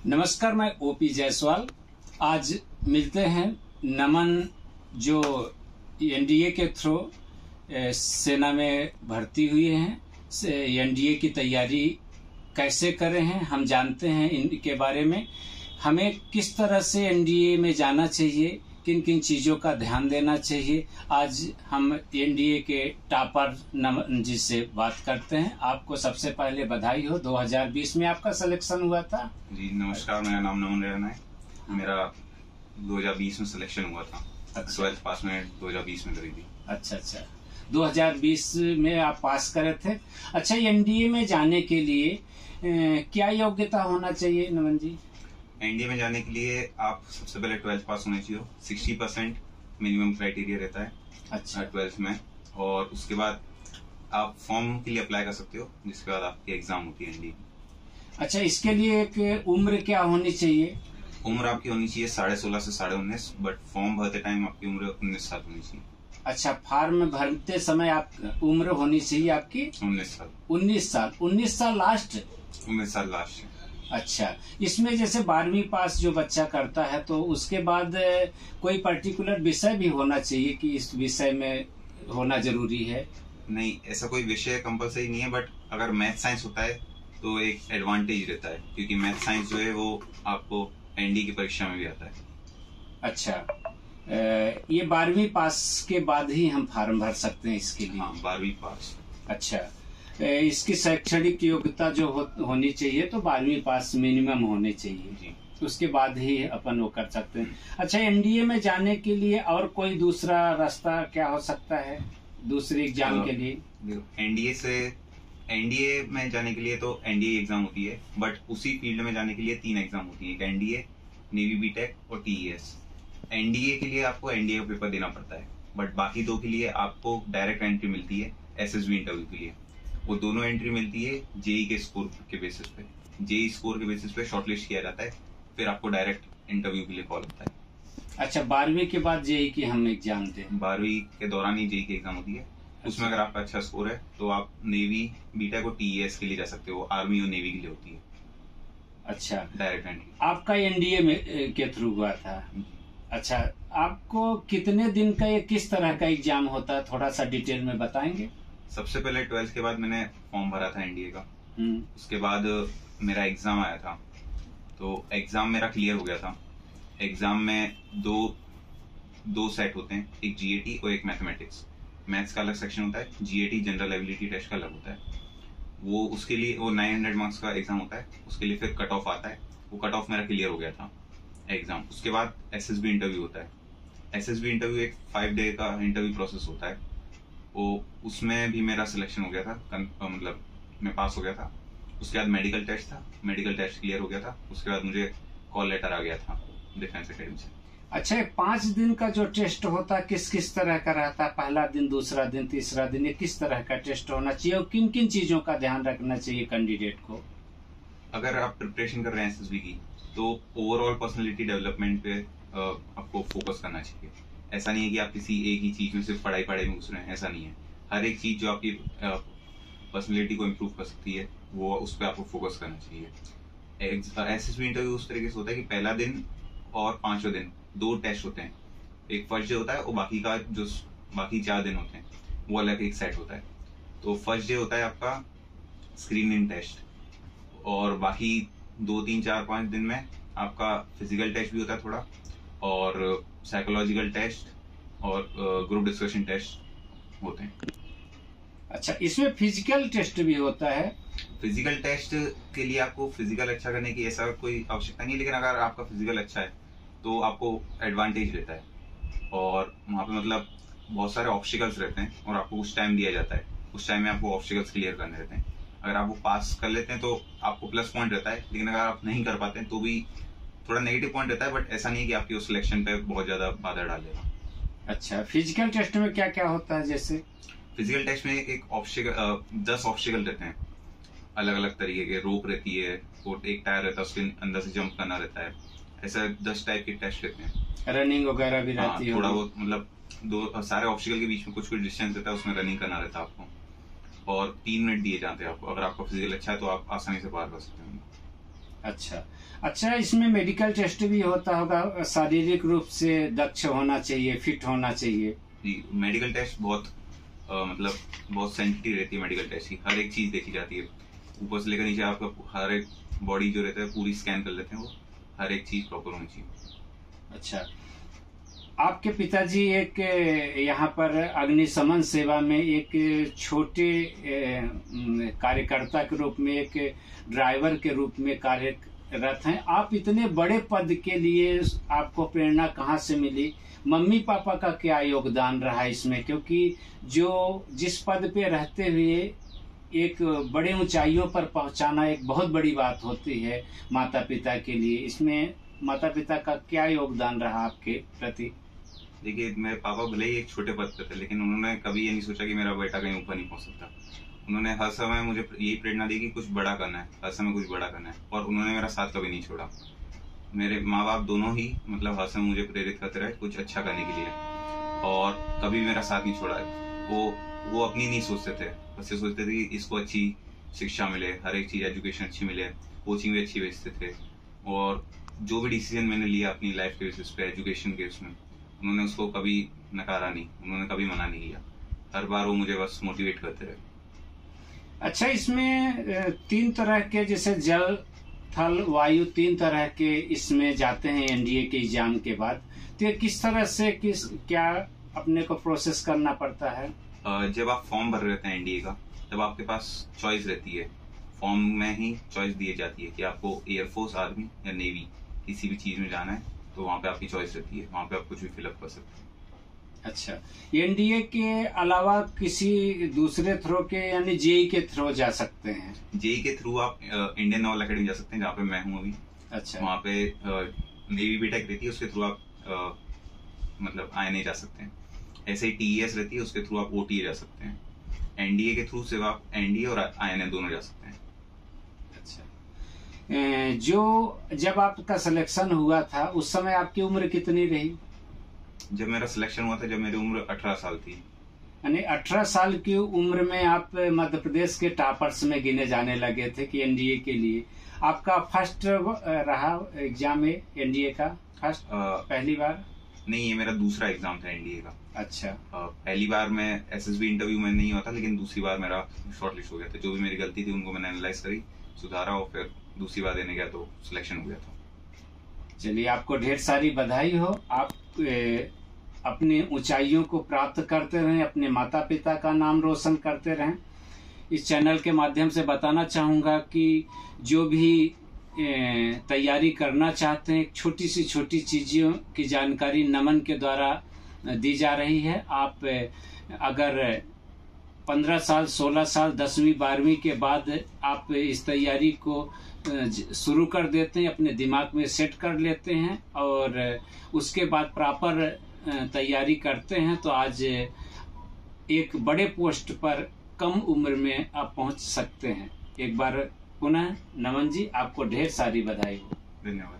नमस्कार, मैं ओपी जायसवाल। आज मिलते हैं नमन, जो एनडीए के थ्रू सेना में भर्ती हुए हैं। एनडीए की तैयारी कैसे करें हैं हम जानते हैं इनके बारे में। हमें किस तरह से एनडीए में जाना चाहिए, किन किन चीज़ों का ध्यान देना चाहिए, आज हम एनडीए के टॉपर नमन जी से बात करते हैं। आपको सबसे पहले बधाई हो, 2020 में आपका सिलेक्शन हुआ था। जी नमस्कार, मेरा नाम नमन रेहना है। मेरा 2020 में सिलेक्शन हुआ था। 12th पास में 2020 में करी थी। अच्छा, 2020 में आप पास करे थे। अच्छा, एनडीए में जाने के लिए क्या योग्यता होना चाहिए नमन जी? एनडीए में जाने के लिए आप सबसे पहले 12th पास होने चाहिए। 60% मिनिमम क्राइटेरिया रहता है। अच्छा, 12th में। और उसके बाद आप फॉर्म के लिए अप्लाई कर सकते हो, जिसके बाद आपकी एग्जाम होती है एनडीए की। अच्छा, इसके लिए एक उम्र क्या होनी चाहिए? उम्र आपकी होनी चाहिए 16.5 से 19.5, बट फॉर्म भरते टाइम आपकी उम्र 19 साल होनी चाहिए। अच्छा, फॉर्म भरते समय आप उम्र होनी चाहिए आपकी 19 साल। 19 साल लास्ट? 19 साल लास्ट। अच्छा, इसमें जैसे 12वीं पास जो बच्चा करता है तो उसके बाद कोई पर्टिकुलर विषय भी होना चाहिए कि इस विषय में होना जरूरी है? नहीं, ऐसा कोई विषय कंपलसरी नहीं है, बट अगर मैथ साइंस होता है तो एक एडवांटेज रहता है, क्योंकि मैथ साइंस जो है वो आपको एनडीए की परीक्षा में भी आता है। अच्छा, ये 12वीं पास के बाद ही हम फॉर्म भर सकते हैं इसके लिए? हाँ, 12वीं पास। अच्छा, इसकी शैक्षणिक योग्यता जो होनी चाहिए तो 12वीं पास मिनिमम होने चाहिए जी। उसके बाद ही अपन वो कर सकते हैं। अच्छा, एनडीए में जाने के लिए और कोई दूसरा रास्ता क्या हो सकता है दूसरे एग्जाम के लिए? एनडीए में जाने के लिए तो एनडीए एग्जाम होती है, बट उसी फील्ड में जाने के लिए 3 एग्जाम होती है। एक एनडीए, नेवी बीटेक और टीईएस। एनडीए के लिए आपको एनडीए का पेपर देना पड़ता है, बट बाकी 2 के लिए आपको डायरेक्ट एंट्री मिलती है एसएसबी इंटरव्यू के लिए। वो दोनों एंट्री मिलती है जेई के स्कोर के बेसिस पे। जेई स्कोर के बेसिस पे शॉर्टलिस्ट किया जाता है, फिर आपको डायरेक्ट इंटरव्यू के लिए कॉल होता है। अच्छा, 12वीं के बाद जेई की हम एग्जाम दें? 12वीं के दौरान ही जेई की एग्जाम होती है। उसमें अगर आपका अच्छा स्कोर है तो आप नेवी बीटेक और टीईएस के लिए जा सकते हो। आर्मी और नेवी के लिए होती है। अच्छा, डायरेक्ट एंट्री आपका एनडीए में के थ्रू हुआ था? अच्छा, आपको कितने दिन का, ये किस तरह का एग्जाम होता है, थोड़ा सा डिटेल में बताएंगे? सबसे पहले 12th के बाद मैंने फॉर्म भरा था एनडीए का। उसके बाद मेरा एग्जाम आया था, तो एग्जाम मेरा क्लियर हो गया था। एग्जाम में दो सेट होते हैं, एक जीएटी और एक मैथमेटिक्स। मैथ्स का अलग सेक्शन होता है, जीएटी जनरल एबिलिटी टेस्ट का अलग होता है। वो उसके लिए वो 900 मार्क्स का एग्जाम होता है। उसके लिए फिर कट ऑफ आता है। वो कट ऑफ मेरा क्लियर हो गया था एग्जाम। उसके बाद एसएसबी इंटरव्यू होता है। एसएसबी इंटरव्यू एक 5 डे का इंटरव्यू प्रोसेस होता है। वो उसमें भी मेरा सिलेक्शन हो गया था, मतलब मैं पास हो गया था। उसके बाद मेडिकल टेस्ट था, मेडिकल टेस्ट क्लियर हो गया था। उसके बाद मुझे कॉल लेटर आ गया था डिफेंस एकेडमी से। अच्छा, 5 दिन का जो टेस्ट होता है किस किस तरह का रहता है? पहला दिन, दूसरा दिन, तीसरा दिन, ये किस तरह का टेस्ट होना चाहिए और किन किन चीजों का ध्यान रखना चाहिए कैंडिडेट को? अगर आप प्रिपरेशन कर रहे हैं एसएसबी की, तो ओवरऑल पर्सनालिटी डेवलपमेंट पे आपको फोकस करना चाहिए। ऐसा नहीं है कि आप किसी एक ही चीज में सिर्फ पढ़ाई में घुस रहे हैं, ऐसा नहीं है। हर एक चीज जो आपकी पर्सनालिटी को इम्प्रूव कर सकती है वो उस पर आपको फोकस करना चाहिए। एसएसबी इंटरव्यू उस तरीके से होता है कि पहला दिन और 5वें दिन 2 टेस्ट होते हैं। एक फर्स्ट डे होता है और बाकी 4 दिन होते हैं वो अलग एक सेट होता है। तो फर्स्ट डे होता है आपका स्क्रीनिंग टेस्ट, और बाकी 2, 3, 4, 5 दिन में आपका फिजिकल टेस्ट भी होता है थोड़ा, और साइकोलॉजिकल टेस्ट और ग्रुप डिस्कशन टेस्ट होते हैं। अच्छा, इसमें फिजिकल टेस्ट भी होता है? फिजिकल टेस्ट के लिए आपको फिजिकल अच्छा करने की ऐसा कोई आवश्यकता नहीं है, लेकिन अगर आपका फिजिकल अच्छा है तो आपको एडवांटेज रहता है। और वहाँ पे मतलब बहुत सारे ऑब्स्टिकल्स रहते हैं और आपको कुछ टाइम दिया जाता है। उस टाइम में आपको ऑब्स्टिकल्स क्लियर करने रहते हैं। अगर आप वो पास कर लेते हैं तो आपको प्लस पॉइंट रहता है, लेकिन अगर आप नहीं कर पाते हैं तो भी थोड़ा नेगेटिव पॉइंट रहता है, बट ऐसा नहीं है कि आपकी उस सिलेक्शन पे बहुत ज्यादा बाधा डालेगा। अच्छा, फिजिकल टेस्ट में क्या क्या होता है? जैसे फिजिकल टेस्ट में एक ऑब्स्टिकल 10 ऑब्स्टिकल रहते हैं, अलग अलग तरीके के। रोप रहती है और एक टायर रहता है, उसके अंदर से जंप करना रहता है। ऐसा 10 टाइप के टेस्ट रहते हैं। रनिंग वगैरह भी रहती है? थोड़ा बहुत, मतलब सारे ऑब्स्टिकल के बीच में कुछ डिस्टेंस रहता है, उसमें रनिंग करना रहता है आपको। और 3 मिनट दिए जाते हैं आपको। अगर आपका फिजिकल अच्छा है तो आप आसानी से पार कर सकते हैं। अच्छा अच्छा, इसमें मेडिकल टेस्ट भी होता होगा, शारीरिक रूप से दक्ष होना चाहिए, फिट होना चाहिए। जी, मेडिकल टेस्ट बहुत मतलब बहुत सेंसिटिव रहती है। मेडिकल टेस्ट की हर एक चीज देखी जाती है, ऊपर से लेकर नीचे आपका हर एक बॉडी जो रहता है पूरी स्कैन कर लेते हैं, वो हर एक चीज प्रॉपर होनी चाहिए। अच्छा, आपके पिताजी एक यहाँ पर अग्निशमन सेवा में एक छोटे कार्यकर्ता के रूप में, एक ड्राइवर के रूप में कार्यरत हैं। आप इतने बड़े पद के लिए आपको प्रेरणा कहाँ से मिली? मम्मी पापा का क्या योगदान रहा इसमें? क्योंकि जो जिस पद पे रहते हुए एक बड़े ऊंचाइयों पर पहुंचाना एक बहुत बड़ी बात होती है माता पिता के लिए। इसमें माता पिता का क्या योगदान रहा आपके प्रति? देखिए, मेरे पापा भले ही एक छोटे पद पे थे, लेकिन उन्होंने कभी ये नहीं सोचा कि मेरा बेटा कहीं ऊपर नहीं पहुंच सकता। उन्होंने हर समय मुझे यही प्रेरणा दी कि कुछ बड़ा करना है, हर समय कुछ बड़ा करना है, और उन्होंने मेरा साथ कभी नहीं छोड़ा। मेरे माँ बाप दोनों ही मतलब हर समय मुझे प्रेरित करते रहे कुछ अच्छा करने के लिए, और कभी मेरा साथ नहीं छोड़ा। वो अपनी नहीं सोचते थे, बस ये सोचते थे कि इसको अच्छी शिक्षा मिले, हर एक चीज एजुकेशन अच्छी मिले, कोचिंग भी अच्छी भेजते थे, और जो भी डिसीजन मैंने लिया अपनी लाइफ के बेसिस पे, एजुकेशन के उसमें, उन्होंने उसको कभी नकारा नहीं, उन्होंने कभी मना नहीं किया। हर बार वो मुझे बस मोटिवेट करते रहे। अच्छा, इसमें 3 तरह के, जैसे जल थल वायु, 3 तरह के इसमें जाते हैं एनडीए के एग्जाम के बाद। तो ये किस तरह से क्या अपने को प्रोसेस करना पड़ता है? जब आप फॉर्म भर रहे हैं एनडीए का, तब आपके पास चॉइस रहती है। फॉर्म में ही चॉइस दी जाती है कि आपको एयरफोर्स, आर्मी या नेवी किसी भी चीज में जाना है, तो वहाँ पे आपकी चॉइस रहती है, वहाँ पे आप कुछ भी फिलअप कर सकते हैं। अच्छा, एनडीए के अलावा किसी दूसरे थ्रो के, यानी जेई के थ्रू जा सकते हैं? जेई के थ्रू आप इंडियन नेवल अकेडमी जा सकते हैं, जहाँ पे मैं हूँ अभी। अच्छा, वहाँ पे नेवी बीटेक रहती है, उसके थ्रू आप मतलब आईएनए जा सकते हैं। ऐसे ही टीईएस रहती है, उसके थ्रू आप ओटीए जा सकते हैं। एनडीए के थ्रू सिर्फ आप एनडीए और आईएनए दोनों जा सकते हैं। अच्छा, जो जब आपका सिलेक्शन हुआ था उस समय आपकी उम्र कितनी रही? जब मेरा सिलेक्शन हुआ था, जब मेरी उम्र 18 साल थी। यानी 18 साल की उम्र में आप मध्य प्रदेश के टॉपर्स में गिने जाने लगे थे कि एनडीए के लिए। आपका फर्स्ट रहा एग्जाम में एनडीए का? फर्स्ट पहली बार नहीं, ये मेरा दूसरा एग्जाम था एनडीए का। अच्छा, पहली बार मैं एसएसबी इंटरव्यू में नहीं हुआ था, लेकिन दूसरी बार मेरा शॉर्टलिस्ट हो गया था। जो भी मेरी गलती थी उनको मैंने एनालाइज करी, सुधारा, और फिर दूसरी बार देने गया तो सिलेक्शन हो गया था। चलिए, आपको ढेर सारी बधाई हो। आप अपनी ऊंचाइयों को प्राप्त करते रहें, अपने माता पिता का नाम रोशन करते रहें। इस चैनल के माध्यम से बताना चाहूँगा कि जो भी तैयारी करना चाहते हैं, छोटी चीज़ों की जानकारी नमन के द्वारा दी जा रही है। आप अगर 15 साल, 16 साल, 10वीं 12वीं के बाद आप इस तैयारी को शुरू कर देते हैं, अपने दिमाग में सेट कर लेते हैं, और उसके बाद प्रॉपर तैयारी करते हैं, तो आज एक बड़े पोस्ट पर कम उम्र में आप पहुंच सकते हैं। एक बार पुनः नमन जी, आपको ढेर सारी बधाई हो। धन्यवाद।